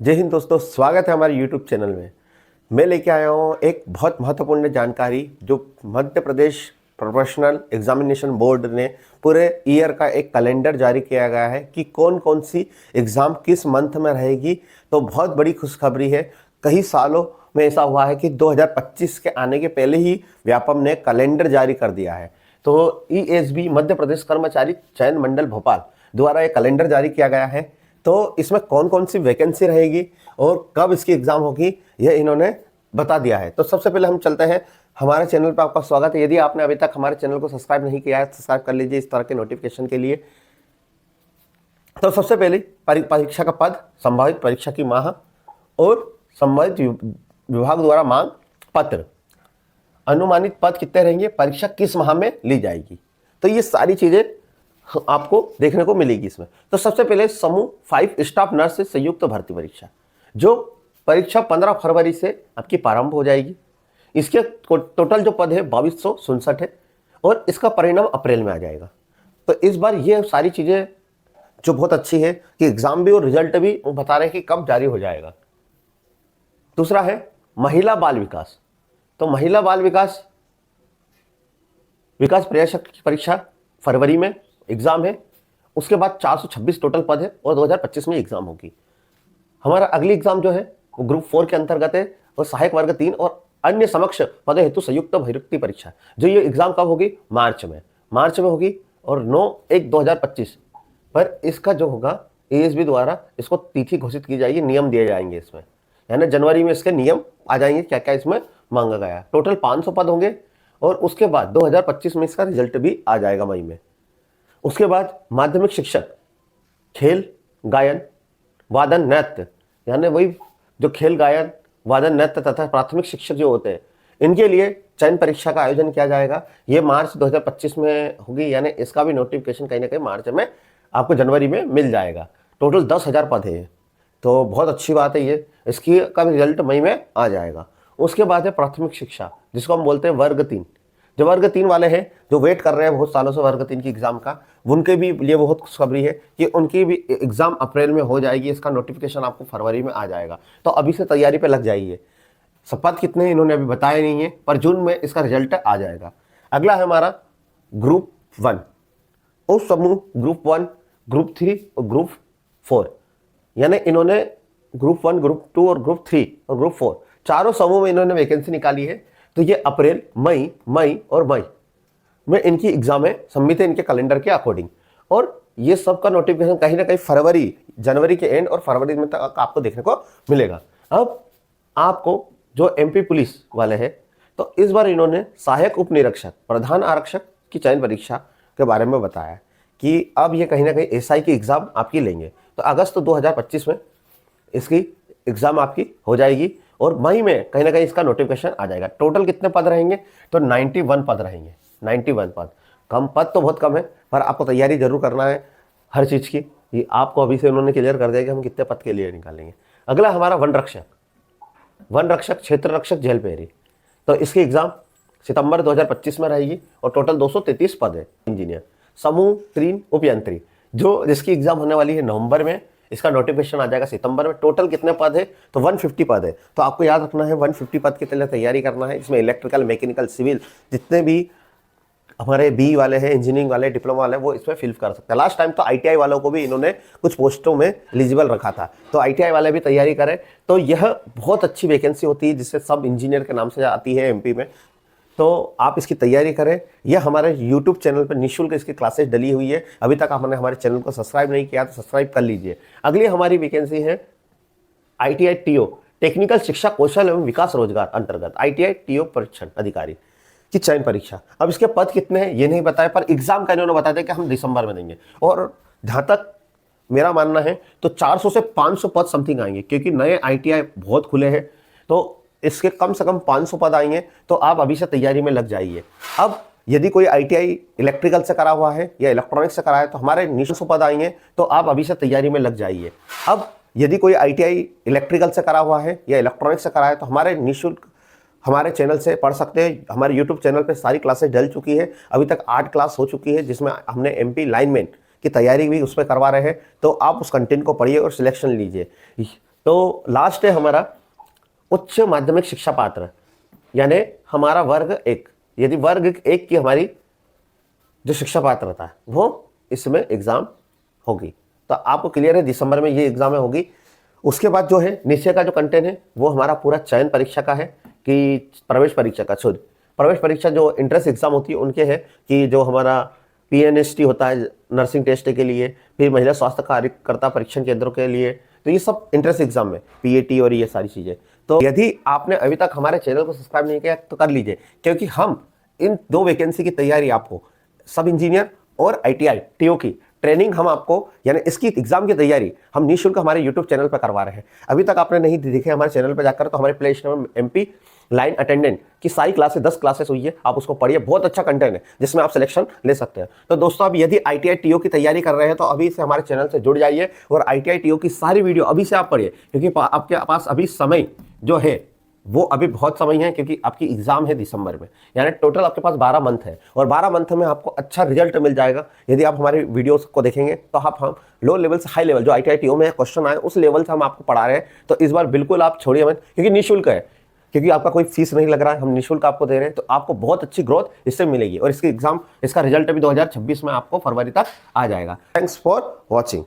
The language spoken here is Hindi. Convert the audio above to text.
जय हिंद दोस्तों, स्वागत है हमारे YouTube चैनल में। मैं लेके आया हूँ एक बहुत महत्वपूर्ण जानकारी जो Madhya Pradesh professional examination board ने पूरे ईयर का एक कैलेंडर जारी किया गया है कि कौन कौन सी एग्ज़ाम किस मंथ में रहेगी। तो बहुत बड़ी खुशखबरी है। कई सालों में ऐसा हुआ है कि 2025 के आने के पहले ही व्यापम ने कैलेंडर जारी कर दिया है। तो ESB मध्य प्रदेश कर्मचारी चयन मंडल भोपाल द्वारा एक कैलेंडर जारी किया गया है। तो इसमें कौन कौन सी वैकेंसी रहेगी और कब इसकी एग्ज़ाम होगी यह इन्होंने बता दिया है। तो सबसे पहले हम चलते हैं, हमारे चैनल पर आपका स्वागत है। यदि आपने अभी तक हमारे चैनल को सब्सक्राइब नहीं किया है तो सब्सक्राइब कर लीजिए इस तरह के नोटिफिकेशन के लिए। तो सबसे पहले परीक्षा का पद, संभावित परीक्षा की माह और संबंधित विभाग द्वारा मांग पत्र, अनुमानित पद कितने रहेंगे, परीक्षा किस माह में ली जाएगी। तो ये सारी चीज़ें आपको देखने को मिलेगी इसमें। तो सबसे पहले समूह 5 स्टाफ नर्स से संयुक्त भर्ती परीक्षा, जो परीक्षा 15 फरवरी से आपकी प्रारंभ हो जाएगी। इसके टोटल जो पद है 2267 है और इसका परिणाम अप्रैल में आ जाएगा। तो इस बार ये सारी चीज़ें जो बहुत अच्छी है कि एग्ज़ाम भी और रिजल्ट भी वो बता रहे हैं कि कब जारी हो जाएगा। दूसरा है महिला बाल विकास। तो महिला बाल विकास पर्यवेक्षक की परीक्षा फरवरी में एग्ज़ाम है। उसके बाद 426 टोटल पद है और 2025 में एग्ज़ाम होगी। हमारा अगली एग्ज़ाम जो है वो ग्रुप 4 के अंतर्गत है और सहायक वर्ग 3 और अन्य समक्ष पद हेतु संयुक्त भर्ती परीक्षा, जो ये एग्ज़ाम कब होगी, मार्च में होगी और 9/1/2025 पर इसका जो होगा ESB द्वारा इसको तिथि घोषित की जाएगी, नियम दिए जाएंगे इसमें, यानी जनवरी में इसके नियम आ जाएंगे क्या क्या इसमें मांगा गया है। टोटल 500 पद होंगे और उसके बाद 2025 में इसका रिजल्ट भी आ जाएगा मई में। उसके बाद माध्यमिक शिक्षक खेल, गायन, वादन, नृत्य, यानी वही जो खेल, गायन, वादन, नृत्य तथा प्राथमिक शिक्षक जो होते हैं इनके लिए चयन परीक्षा का आयोजन किया जाएगा। ये मार्च 2025 में होगी, यानी इसका भी नोटिफिकेशन कहीं ना कहीं मार्च में आपको जनवरी में मिल जाएगा। टोटल 10,000 पद है, तो बहुत अच्छी बात है ये। इसकी का रिजल्ट मई में आ जाएगा। उसके बाद है प्राथमिक शिक्षा, जिसको हम बोलते हैं वर्ग 3। जो वर्ग 3 वाले हैं, जो वेट कर रहे हैं बहुत सालों से वर्ग 3 की एग्ज़ाम का, उनके भी लिए बहुत खुशखबरी है कि उनकी भी एग्ज़ाम अप्रैल में हो जाएगी। इसका नोटिफिकेशन आपको फरवरी में आ जाएगा। तो अभी से तैयारी पे लग जाइए। पद कितने इन्होंने अभी बताया नहीं है, पर जून में इसका रिजल्ट आ जाएगा। अगला है हमारा ग्रुप 1 और समूह ग्रुप 1, ग्रुप 3 और ग्रुप 4, यानी इन्होंने ग्रुप 1, ग्रुप 2 और ग्रुप 3 और ग्रुप 4 चारों समूह में इन्होंने वैकेंसी निकाली है। तो ये अप्रैल, मई और मई में इनकी एग्जाम है, सम्मिलित है इनके कैलेंडर के अकॉर्डिंग। और ये सब का नोटिफिकेशन कहीं ना कहीं जनवरी के एंड और फरवरी में तक आपको देखने को मिलेगा। अब आपको जो MP पुलिस वाले हैं, तो इस बार इन्होंने सहायक उप निरीक्षक, प्रधान आरक्षक की चयन परीक्षा के बारे में बताया कि अब ये कहीं ना कहीं SI की एग्ज़ाम आपकी लेंगे। तो अगस्त 2025 में इसकी एग्ज़ाम आपकी हो जाएगी और मई में कहीं ना कहीं इसका नोटिफिकेशन आ जाएगा। टोटल कितने पद रहेंगे, तो 91 पद रहेंगे। 91 पद, कम पद तो बहुत कम है, पर आपको तैयारी जरूर करना है हर चीज़ की। ये आपको अभी से उन्होंने क्लियर कर दिया कि हम कितने पद के लिए निकालेंगे। अगला हमारा वन रक्षक, क्षेत्र रक्षक, जेल पेरी। तो इसकी एग्ज़ाम सितंबर 2025 में रहेगी और टोटल 233 पद है। इंजीनियर समूह 3 उपयंत्री, जो जिसकी एग्ज़ाम होने वाली है नवंबर में, इसका नोटिफिकेशन आ जाएगा सितंबर में। टोटल कितने पद है, तो 150 पद है। तो आपको याद रखना है 150 पद के लिए तैयारी करना है। इसमें इलेक्ट्रिकल, मैकेनिकल, सिविल, जितने भी हमारे BE वाले हैं, इंजीनियरिंग वाले, डिप्लोमा वाले, वो इसमें फिल कर सकते हैं। लास्ट टाइम तो ITI वालों को भी इन्होंने कुछ पोस्टों में एलिजिबल रखा था, तो ITI वाले भी तैयारी करें। तो यह बहुत अच्छी वैकेंसी होती है जिससे सब इंजीनियर के नाम से आती है MP में। तो आप इसकी तैयारी करें। यह हमारे YouTube चैनल पर निःशुल्क इसकी क्लासेस डली हुई है। अभी तक आपने हमारे चैनल को सब्सक्राइब नहीं किया तो सब्सक्राइब कर लीजिए। अगली हमारी वैकेंसी है ITI TO, टेक्निकल शिक्षा कौशल एवं विकास रोजगार अंतर्गत ITI TO परीक्षण अधिकारी की चयन परीक्षा। अब इसके पद कितने हैं ये नहीं बताया, पर एग्जाम का इन्होंने बता दिया कि हम दिसंबर में देंगे। और जहाँ तक मेरा मानना है तो 400 से 500 पद समथिंग आएंगे, क्योंकि नए ITI बहुत खुले हैं। तो इसके कम से कम 500 पद आएंगे। तो आप अभी से तैयारी में लग जाइए। अब यदि कोई ITI इलेक्ट्रिकल से करा हुआ है या इलेक्ट्रॉनिक्स से करा है तो हमारे निःशुल्क पद आएंगे। तो आप अभी से तैयारी में लग जाइए। अब यदि कोई ITI इलेक्ट्रिकल से करा हुआ है या इलेक्ट्रॉनिक्स से करा है तो हमारे निःशुल्क हमारे चैनल से पढ़ सकते हैं। हमारे YouTube चैनल पे सारी क्लासेस डल चुकी है। अभी तक 8 क्लास हो चुकी है, जिसमें हमने MP लाइनमैन की तैयारी भी उस पर करवा रहे हैं। तो आप उस कंटेंट को पढ़िए और सिलेक्शन लीजिए। तो लास्ट है हमारा उच्च माध्यमिक शिक्षा पात्र, यानी हमारा वर्ग 1। यदि वर्ग 1 की हमारी जो शिक्षा पात्रता है वो इसमें एग्जाम होगी। तो आपको क्लियर है दिसंबर में ये एग्जाम होगी। उसके बाद जो है नीचे का जो कंटेंट है वो हमारा पूरा चयन परीक्षा का है कि प्रवेश परीक्षा का, शुद्ध प्रवेश परीक्षा जो एंट्रेंस एग्जाम होती है उनके है कि जो हमारा PNST होता है नर्सिंग टेस्ट के लिए, फिर महिला स्वास्थ्य कार्यकर्ता परीक्षण केंद्रों के लिए, तो ये सब एंट्रेंस एग्जाम में PAT और ये सारी चीज़ें। तो यदि आपने अभी तक हमारे चैनल को सब्सक्राइब नहीं किया तो कर लीजिए, क्योंकि हम इन 2 वैकेंसी की तैयारी आपको सब इंजीनियर और ITI TO की ट्रेनिंग हम आपको, यानी इसकी एग्जाम की तैयारी हम निःशुल्क हमारे यूट्यूब चैनल पर करवा रहे हैं। अभी तक आपने नहीं देखे हमारे चैनल पर जाकर तो हमारे प्ले स्टोर में MP लाइन अटेंडेंट की सारी क्लासेस 10 क्लासेस हुई है, आप उसको पढ़िए, बहुत अच्छा कंटेंट है जिसमें आप सिलेक्शन ले सकते हैं। तो दोस्तों अब यदि ITI TO की तैयारी कर रहे हैं तो अभी से हमारे चैनल से जुड़ जाइए और ITI TO की सारी वीडियो अभी से आप पढ़िए, क्योंकि आपके पास अभी समय जो है वो अभी बहुत समय है, क्योंकि आपकी एग्जाम है दिसंबर में, यानी टोटल आपके पास 12 मंथ है और 12 मंथ में आपको अच्छा रिजल्ट मिल जाएगा यदि आप हमारे वीडियोस को देखेंगे। तो हम लो लेवल से हाई लेवल जो ITI TO में क्वेश्चन आए उस लेवल से हम आपको पढ़ा रहे हैं। तो इस बार बिल्कुल आप छोड़िए मत, क्योंकि निःशुल्क है, क्योंकि आपका कोई फीस नहीं लग रहा है, हम निःशुल्क आपको दे रहे हैं। तो आपको बहुत अच्छी ग्रोथ इससे मिलेगी और इसका रिजल्ट अभी 2026 में आपको फरवरी तक आ जाएगा। Thanks for watching.